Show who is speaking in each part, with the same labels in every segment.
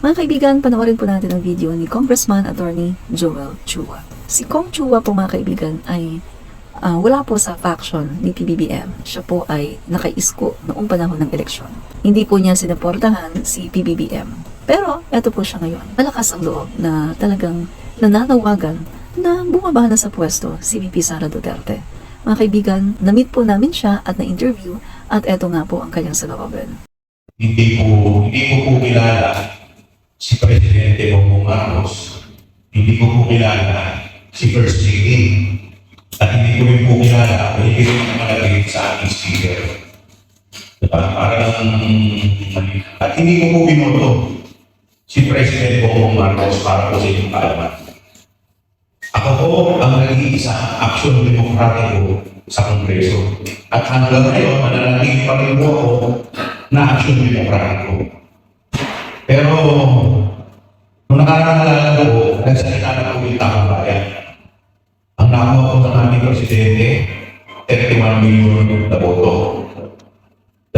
Speaker 1: Mga kaibigan, panoorin po natin ang video ni Congressman Attorney Joel Chua. Si Kong Chua po mga kaibigan ay wala po sa faction ni PBBM. Siya po ay nakaisko noong panahon ng eleksyon. Hindi po niya sinuportahan si PBBM. Pero eto po siya ngayon. Malakas ang loob na talagang nananawagan na bumaba na sa pwesto si VP Sara Duterte. Mga kaibigan, na-meet po namin siya at na-interview at eto nga po ang kanyang saloobin.
Speaker 2: Hindi ko po kilala si Presidente Bongbong Marcos. Hindi ko po kilala si First Lady. At hindi ko rin po kilala, hindi rin nakalagay sa ating speaker. Parang mali. At hindi ko po binoto si President Bongbong Marcos para po sa inyong kaalaman. Ako po ang nag-iisa aksyon demokratiko sa Kongreso. At hanggang ngayon, mananatili pa rin po ako na aksyon demokratiko. Pero, nung nakaraalala ko, nagsalita na po yung taong bayan. Ang nakakuha po ng ating Presidente, 31 million na boto.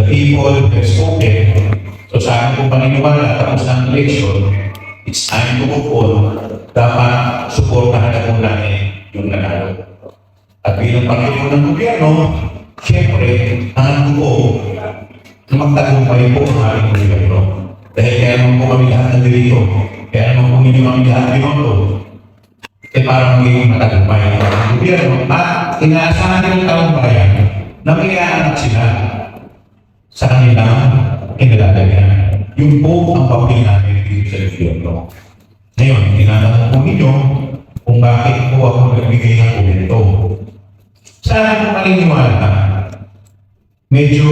Speaker 2: The people have spoken. So sa akin po paniniwala, tapos ng election, it's time to move on. Dapat suportahan na po natin yung nanalo. At bilang Panginoon ng gobyerno, siyempre, ang ko na magtagumpay po ang ating gobyerno. Dahil kaya naman po kami lahat ng dirito, kaya naman po hindi kami lahat binoto. Parang magiging matagumpay ang gobyerno at inaasahan ng taong bayan na may aanak sila sa kanilang kinalalagyan. Yun po ang papel namin dito sa gobyerno. Ngayon, tinatanong po ninyo kung bakit po ako nagbigay ng komento. Sa aking paniniwala, medyo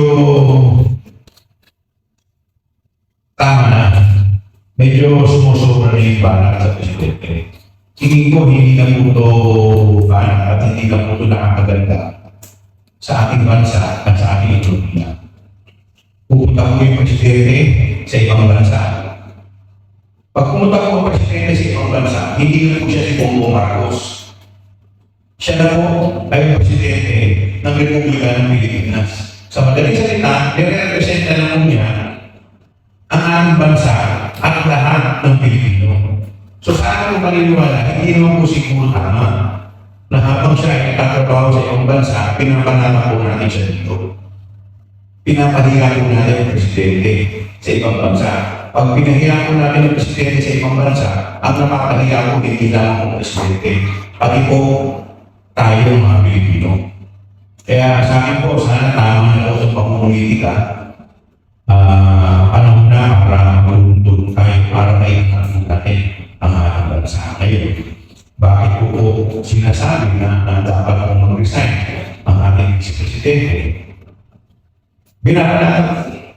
Speaker 2: tama na. Medyo sumusobra na yung banak sa Presidente. Tingin ko, hindi na po ito banak at hindi na po ito nakakaganda sa ating bansa at sa ating ekonomiya. Pupunta po yung Presidente sa ibang bansa. Pag pumunta po ang Presidente sa ibang bansa, hindi na po siya si Bongbong Marcos. Siya na po ay Presidente ng Republika ng Pilipinas. Sa madaling salita, nire-represent na lang niya ang ating bansa at lahat ng Pilipino. So sa aking paniniwala, hindi naman po siguro tama na habang siya ay nagtatrabaho sa ibang bansa, pinapanama po natin siya dito. Pinapahiya po natin ang Presidente sa ibang bansa. Pag pinahiya po natin ang Presidente sa ibang bansa, ang napapahiya po hindi lang ang Presidente, pati po tayo mga Pilipino. Kaya sa akin po, sana tama na po sa pamumulitika. Panahon na para maluntun tayo para maitanong natin ang ating bansa ngayon. Bakit po sinasabi na dapat pong mag-resign ang ating Vice-Presidente?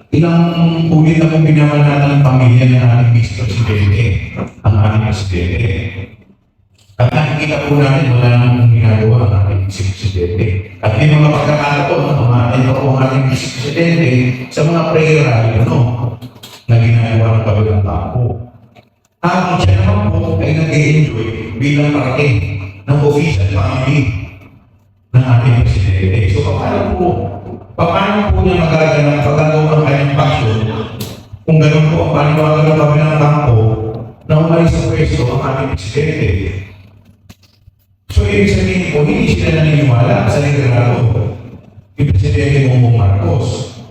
Speaker 2: Ilang ulit na pong binabanatan ng pamilya ng ating Vice-Presidente, ang ating Presidente. At nakikita po natin wala namang ginagawa ang ating Vice-Presidente. At may mga pagkakataon na kumain pa po ang ating Vice-Presidente sa mga prayer rally na ginagawa ng kabilang tao. Tapos siya naman po ay nag-enjoy bilang parte ng official family ng ating Presidente. So paano po niya magaganap pagkagawa ang kanyang passion kung gano'n po ang paniwaga ng kabilang kampo na umalis sa pwesto ang ating Presidente? So ibig sabihin po, hindi sila naniniwala sa liderado ni Presidente Bongbong Marcos.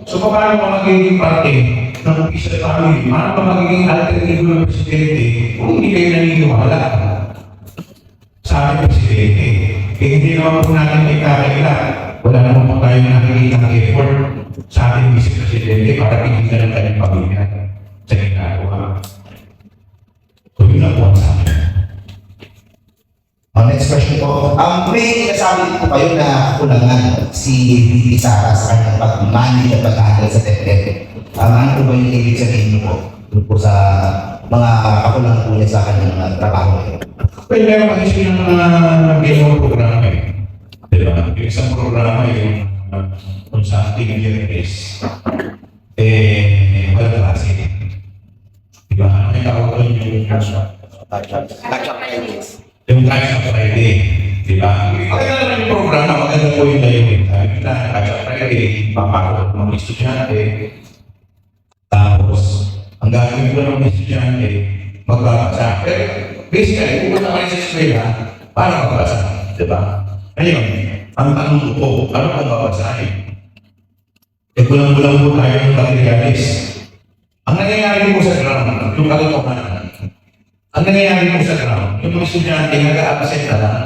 Speaker 2: So paano pa magiging parte ng official family? Paano pa magiging alter ego ng Presidente kung hindi kayo naniniwala sa ating Presidente? Hindi naman po natin may kakailan. Wala naman po tayo nakikita ng effort sa ating Vice-Presidente para pigilan ng kanyang pamilya sa ginagawa. So yun lang po ang sa akin.
Speaker 3: Next question po. May nasabi po kayo na kulangan si VP Sara sa kanyang pag-manage at pag-handle sa TED. Ano po ba yung ibig sabihin niyo po sa mga kakulangan po niya sa kanyang trabaho?
Speaker 2: Well, meron kasi silang ginawang programa eh. Diba? Yung isang programa yung kung sa ating year-is, walang klase. Diba? Ano yung tawag doon yung
Speaker 3: Catch-up Fridays.
Speaker 2: Yung Catch-up Friday. Diba? Kaya naman yung programa, maganda po yung layunin. Sabi na, Catch-up Friday, papakot ng mga estudyante. Tapos, ang Ang gagawin ko ng estudyante, magbabasa. Pero basically, pupunta ka rin sa eskwela para magbasa. Diba? Ngayon, ang tanong ko po, ano pong babasahin? Eh, bulang-bulang po tayo ng materialis. Ang nangyayari po sa ground, yung kalokohan, ang nangyayari po sa ground, yung mga estudyante nag-a-absent na lang,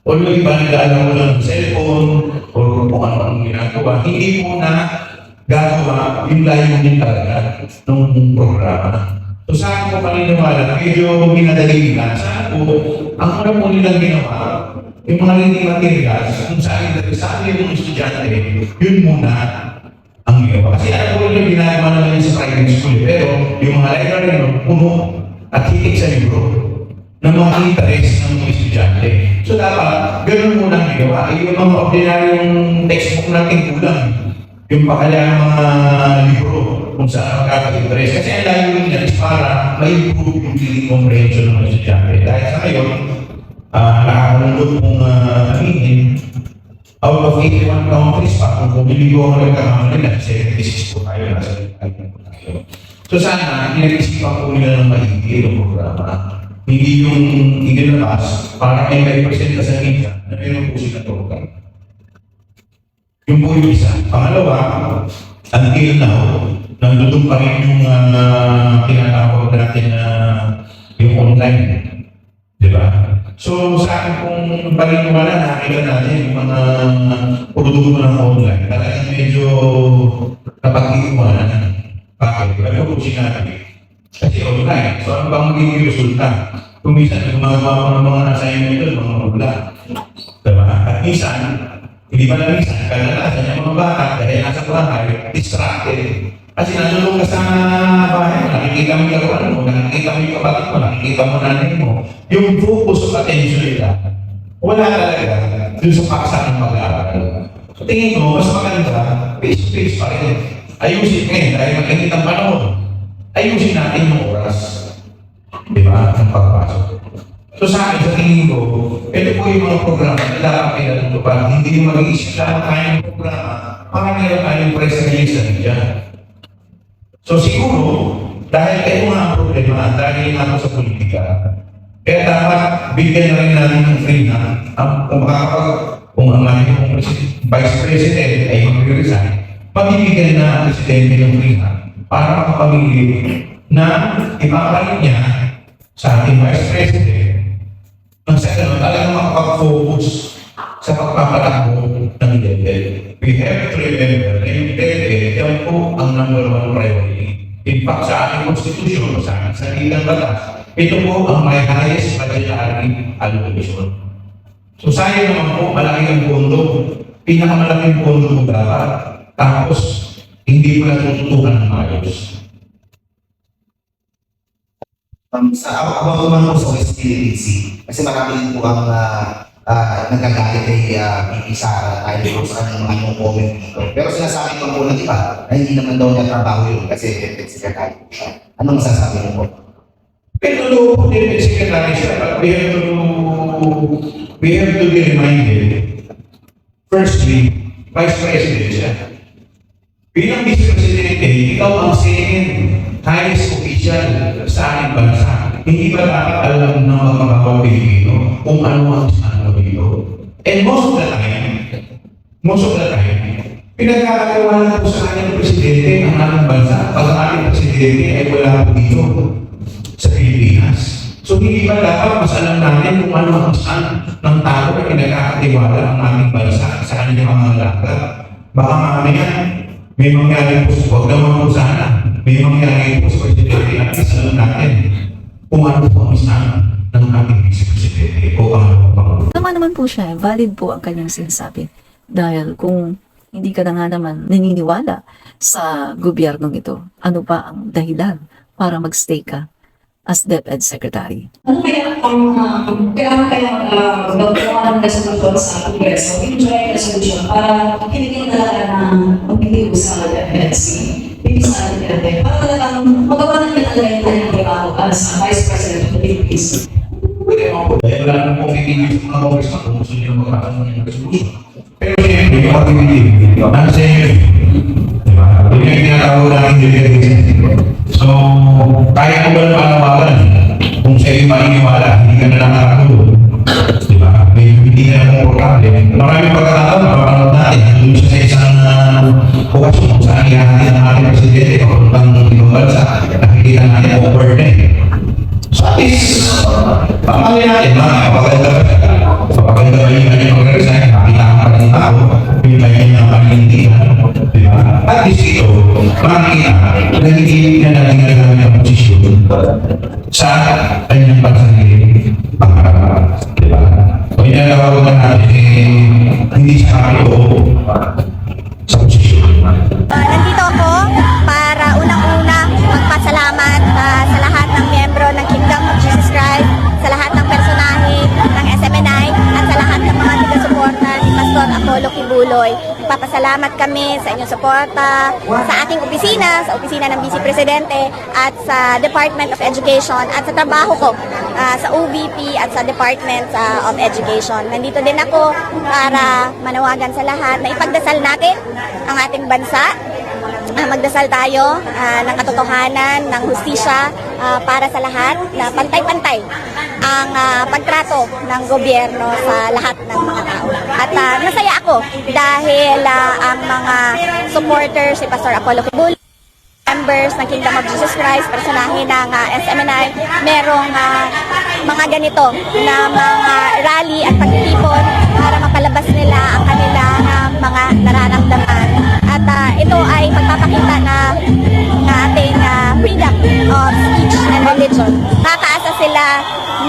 Speaker 2: o yung iba nag-aalam mo lang ng cellphone, o kung ano ang ginagawa, hindi po na gagawa yung layunin talaga ng programa. So saan po paniniwala, medyo minadali nila, saan po, ang una po nilang ginawa, yung mga hindi materials, kung saan yung estudyante, yun muna ang ginawa. Kasi alam po yung ginagawa naman sa private school, pero yung mga library nun, puno at hitik sa libro ng mga interest ng mga estudyante. So dapat, ganoon muna ang ginawa. Yung mga ordinaryong textbook natin kulang. Yung pakalang mga libro kung saan magkaka-interest. Kasi ang layo niya is para ma-improve yung feeling comprehension ng mga estudyante. Dahil sa ngayon, nakakalungkot pong aminin, out of 81 countries pa, kung bumili ko ako nagkakamali na 76 po tayo, nasa 81 po tayo. So sana, pinag-isipan po nila ng maigi yung programa. Hindi yung inilabas para may present sa media na meron po sila program. Yung po yung isa. Pangalawa, until now, nandun pa rin yung tinatawag natin na yung online. Di ba? So, sa akin kung paniniwala, nakakita natin yung mga produkto ng online. Talagang medyo napag-iwanan. Bakit? Ano po sinabi? Kasi online. So, ano bang magiging resulta? Kung minsan, gumagawa ko ng mga assignment doon, mga mabula. Diba? At minsan, hindi pa na minsan, kadalasan yung mga bata, dahil nasa bahay, distracted. Kasi nandun ka sa bahay mo, nakikita mo yung karuan mo, nakikita mo yung kapatid mo, nakikita mo nanay mo. Yung focus of attention nila, wala talaga dun sa paksa ng mag-aaral. So tingin ko, mas maganda, face-to-face pa rin. Ayusin ngayon, dahil mag-init ang panahon. Ayusin natin yung oras. Di ba? Ang pagpasok. So sa akin, sa tingin ko, ito po yung mga programa na dapat pinatutupad. Hindi yung mag-iisip lang tayo ng programa, para meron tayong press release na dyan. So siguro, dahil ito nga ang problema, dahil nga ako sa politika, kaya dapat bigyan na rin natin ng free na, kung ang ating Vice President ay mag-resign, mabibigyan na ang Presidente ng free na para makapamili na ipapalit niya sa ating Vice President nang sa ganun talagang makapag-focus sa pagpapatakbo ng DepEd. We have to remember na yung DepEd, yan po ang #1 priority. In fact, sa ating konstitusyon, sa ating salitang batas, ito po ang may highest budgetary allocation. So sayang naman po, malaki ang pondo. Pinakamalaking pondo po dapat. Tapos, hindi pa natututukan ng ayos.
Speaker 3: Sa ako naman po sa West PLDC, kasi marami din po ang nagkagalit kay BP Sara tayo po sa kanyang mga comment dito. Pero sinasabi ko po ng iba na hindi naman daw niya trabaho yun kasi DepEd Secretary po siya. Anong masasabi niyo po?
Speaker 2: Pero no, DepEd Secretary siya, but we have to be reminded, firstly, Vice President siya. Bilang Vice Presidente, ikaw ang second highest official sa ating bansa. Hindi ba dapat alam ng mga bawang Pilipino kung ano ang ano dito? And most of the time, pinagkakagawa po sa ating Presidente ang ating bansa pag ang ating Presidente ay wala po dito sa Pilipinas. So hindi ba dapat mas alam natin kung ano ang saan ng tao na pinagkakatiwala ang ating bansa sa kanyang mga lakad? Baka mamaya may mangyari po sa wag naman po sana. May mangyari po sa Presidente at alam natin kung ano po ang isang ng ating Vice Presidente o ang Pangulo.
Speaker 1: Tama naman po siya, valid po ang kanyang sinasabi. Dahil kung hindi ka na nga naman naniniwala sa gobyernong ito, ano pa ang dahilan para magstay ka as DepEd Secretary?
Speaker 4: Ano kaya ang gagawa ng resolution sa Kongreso, in-join resolution para hindi talaga ng pagpiliw sa DepEd BP Sara Duterte, para talagang magawa na nila ang kanyang trabaho as Vice President of the Philippines.
Speaker 2: Pwede naman po, dahil wala naman pong pipigil sa mga congressman kung gusto nyo magkakaroon ng resolution. Pero siyempre, yung pag-ibigil, nasa inyo. Diba? Yung tinatawag natin delegation. So, kaya ko ba na panawagan? Kung sa'yo maniniwala, hindi ka na nakakatulog. Di ba? May hindi na komportable. Maraming pagkakataon, mapapanood natin. Doon siya sa isang okasyon kung saan ihahatid ng ating presidente papuntang ibang bansa. Nakikita natin awkward na eh. So at least, pamali natin, mapaganda ba siya? Mapaganda ba yung kanyang pag-resign? Nakita ka pa ng tao, yung kanyang panindihan. Di ba? At least ito, makikita na hindi na natin nagagamit ang posisyon sa kanyang pansarili pangarap. Di ba? So inalawagan natin, hindi siya nakakito sa posisyon.
Speaker 5: Nandito ako para unang-una magpasalamat sa lahat ng miyembro ng Kingdom of Jesus Christ, sa lahat ng personahe ng SMNI at sa lahat ng mga taga-suporta ni Pastor Apollo Kibuloy. Nagpapasalamat kami sa inyong suporta, sa aking opisina, sa opisina ng Vice Presidente at sa Department of Education at sa trabaho ko sa OVP at sa Department of Education. Nandito din ako para manawagan sa lahat na ipagdasal natin ang ating bansa. Magdasal tayo ng katotohanan, ng hustisya para sa lahat na pantay-pantay ang pagtrato ng gobyerno sa lahat ng mga tao. At nasaya ako dahil ang mga supporters si Pastor Apollo Kibuloy, members ng Kingdom of Jesus Christ, personahe ng SMNI, merong mga ganito na mga rally at pagtitipon para mapalabas nila ang kanilang mga nararamdaman. At ito ay pagpapakita ng ating freedom of speech and religion. Kakaasa sila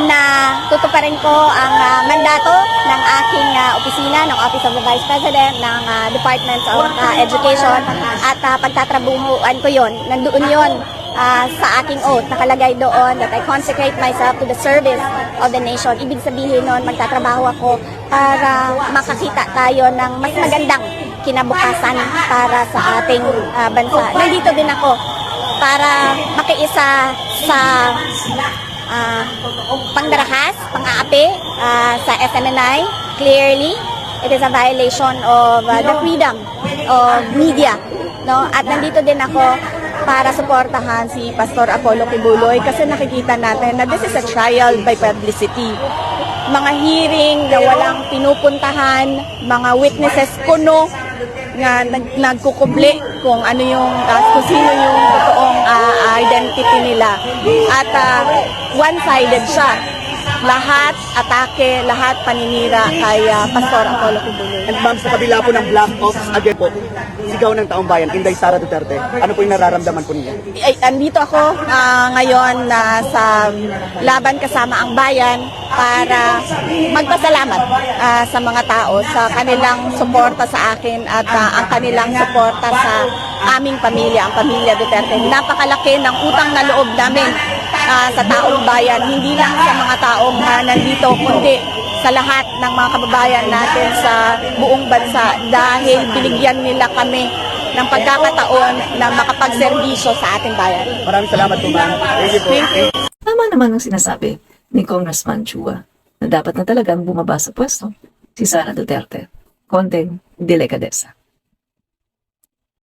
Speaker 5: na tutuparin ko ang mandato ng aking opisina, ng Office of the Vice President, ng Department of Education, at pagtatrabuhuan ko yon. Nandoon yon sa aking oath, nakalagay doon that I consecrate myself to the service of the nation. Ibig sabihin nun, magtatrabaho ako para makakita tayo ng mas magandang kinabukasan para sa ating bansa. Nandito din ako para makiisa sa pangdarahas, pang-aapi sa SMNI. Clearly, it is a violation of the freedom of media. No? At nandito din ako para suportahan si Pastor Apollo Kibuloy kasi nakikita natin na this is a trial by publicity. Mga hearing na walang pinupuntahan, mga witnesses kuno nga nagkukubli kung ano yung kung sino yung totoong identity nila. At one-sided siya. Lahat atake, lahat paninira kay Pastor Apollo Kibuloy.
Speaker 6: And ma'am, sa kabila po ng black ops again po, sigaw ng taong bayan, Inday Sara Duterte, ano po yung nararamdaman po ninyo?
Speaker 5: Andito ako ngayon sa Laban Kasama ang Bayan para magpasalamat sa mga tao sa kanilang suporta sa akin at ang kanilang suporta sa aming pamilya, ang pamilya Duterte. Napakalaki ng utang na loob namin sa taong bayan, hindi lang sa mga taong nandito, kundi sa lahat ng mga kababayan natin sa buong bansa dahil binigyan nila kami ng pagkakataon na makapagserbisyo sa ating bayan.
Speaker 6: Maraming salamat po ma'am. Thank you po.
Speaker 5: Thank you.
Speaker 1: Tama naman ang sinasabi ni Congressman Chua na dapat na talagang bumaba sa pwesto si Sara Duterte. Konting delikadesa.